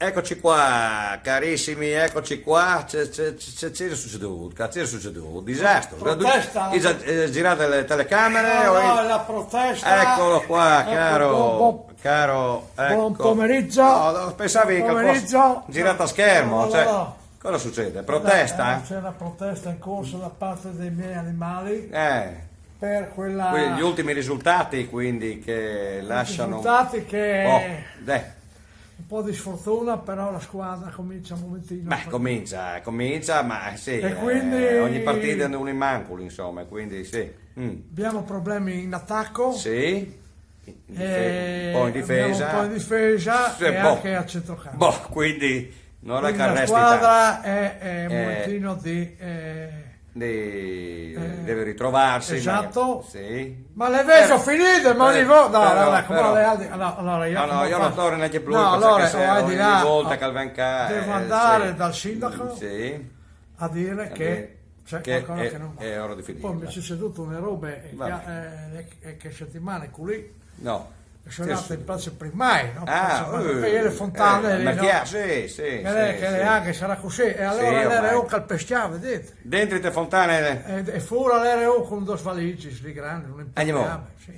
Eccoci qua, carissimi, eccoci qua. C'è succeduto? Cazzo, è succeduto? Disastro. Protesta. Girate le telecamere? No, o- è la protesta. Eccolo qua, Ecco, caro. buon Ecco. pomeriggio. No, pensavi che Pomeriggio. fosse girato a schermo? No, Cioè, no. cosa succede? Protesta? C'è una protesta in corso da parte dei miei animali Eh. per quella... Gli ultimi risultati, quindi, che lasciano risultati che... Oh, dai. Un po' di sfortuna, però la squadra comincia un momentino. Beh, comincia, ma sì, E quindi- ogni partita è un immancolo, insomma, quindi sì. Abbiamo problemi in attacco. Sì, un po' in Abbiamo difesa. un po' in difesa Sì, e boh. anche a centrocampo. Boh, quindi non è Quindi che la arresti squadra è un momentino di... deve ritrovarsi. esatto. Sì. Ma le vedo finite, ma ogni volta... No, però- no, come però- le altre... Allora, io, No, io non torno neanche più, No, perché allora, se vai ogni di là, volta che venga... devo andare sì. dal sindaco Sì. a dire che c'è che qualcosa che non va. è ora di Poi mi finirla. ci seduto una roba Vabbè. che settimane qui No. sono Sì, andate sì. in piazza Primai, no? Ah, Perché le fontane lì, ma no? sì, sì, che le anche sarà così, e allora Sì, l'RO ormai. calpestiava, vedete? Dentro te fontane, E fuori l'RO con due valigie lì grandi, un Andiamo. impermeabile, sì.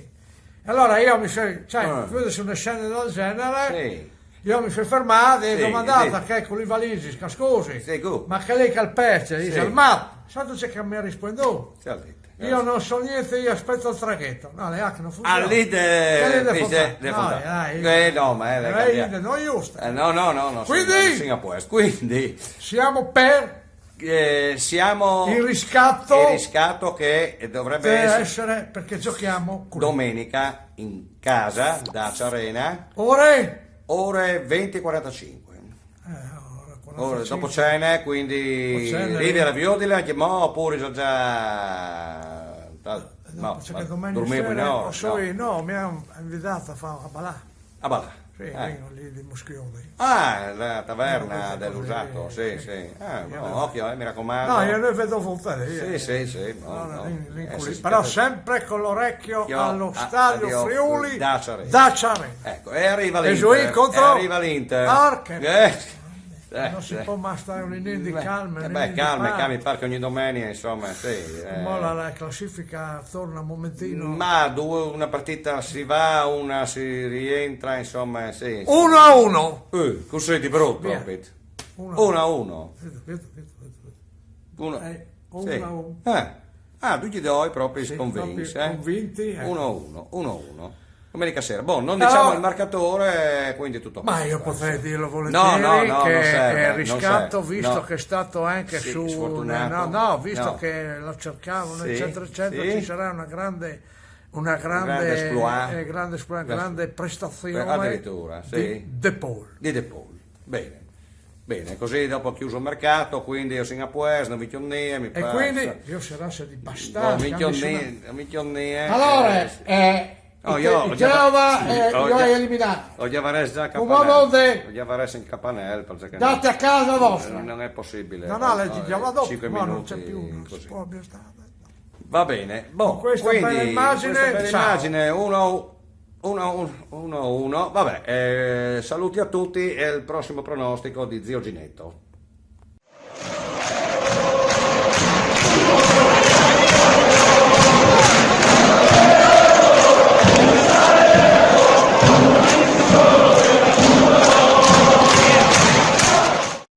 E allora io mi sono, cioè, Ah. vedo su una scena del genere, sì, io mi sono fermato e Sì, ho domandato sì. che con i valigi, scusi, Sì, gu. ma che lei calpesta? Sì. Dice, ma, santo c'è che mi ha risposto? sì, ha detto. Io non so niente, io aspetto il traghetto. No, le H non funzionano. Ah, lì Che de fontane? fontane. No, ma è da cambiare. Non giusto. No, Quindi- Singapore. Quindi Siamo per siamo il riscatto, il riscatto che dovrebbe deve essere essere perché giochiamo qui. domenica in casa, Dacia Arena, Ore? ore 20:45. Ora Ora, 45. dopo cene, quindi Dopo cene, Rivi alla Viodila, anche mo, oppure già... No, C'è ma che domani dormivo sera, no. no, mi hanno invitato a fare a ballare. Ah, balla. Sì, vengono lì di Moschioni. Ah, la taverna No, dell'usato, così, sì, sì. sì. Ah, Io no, no. occhio, mi raccomando. No, io ne vedo volte. Sì, no. Però sempre con l'orecchio Occhio allo a- stadio addio, Friuli Dacia Arena. Dacia Arena. Ecco, e arriva E su l'Inter. incontro? E arriva l'Inter. Porca- non si sì. può mai stare un'inizio di calma. Beh, calma, mi pare che ogni domenica, insomma, sì. Mo la classifica torna un momentino. Ma una partita si va, una si rientra, insomma, sì. 1-1. Così di brutto, Via. capito? 1-1. 1-1. Vedo. Uno. Sì. Sì. 1-1. Tu gli dai proprio Sì, sconvinci, proprio convinti, 1-1. Domenica sera. Boh, non diciamo il marcatore, quindi tutto Ma qua. io potrei dirlo volentieri No, che non serve, è non riscatto, serve, visto no. che è stato anche Sì, su... sfortunato. No, visto No. che lo cercavano, Sì, eccetera, eccetera, sì. ci sarà una grande grande exploit. grande prestazione Addirittura, sì. di De Paul. Di De Paul. Bene, così dopo ho chiuso il mercato, quindi io Singapore, non mi chiunie, mi E passa. quindi io sarà se di bastare. mi chiunie. Allora, io Giova io hai eliminato. Ho già vares già Come volete? Ho già vares in Capanel, perché Date a casa vostra. non è possibile. No, leggiamo dopo. 5 No, minuti non c'è più, non si così. può più stare. Va bene. Boh, Con questa quindi, bella immagine, con questa bella ciao. immagine 1-1. Vabbè, saluti a tutti e il prossimo pronostico di Zio Ginetto.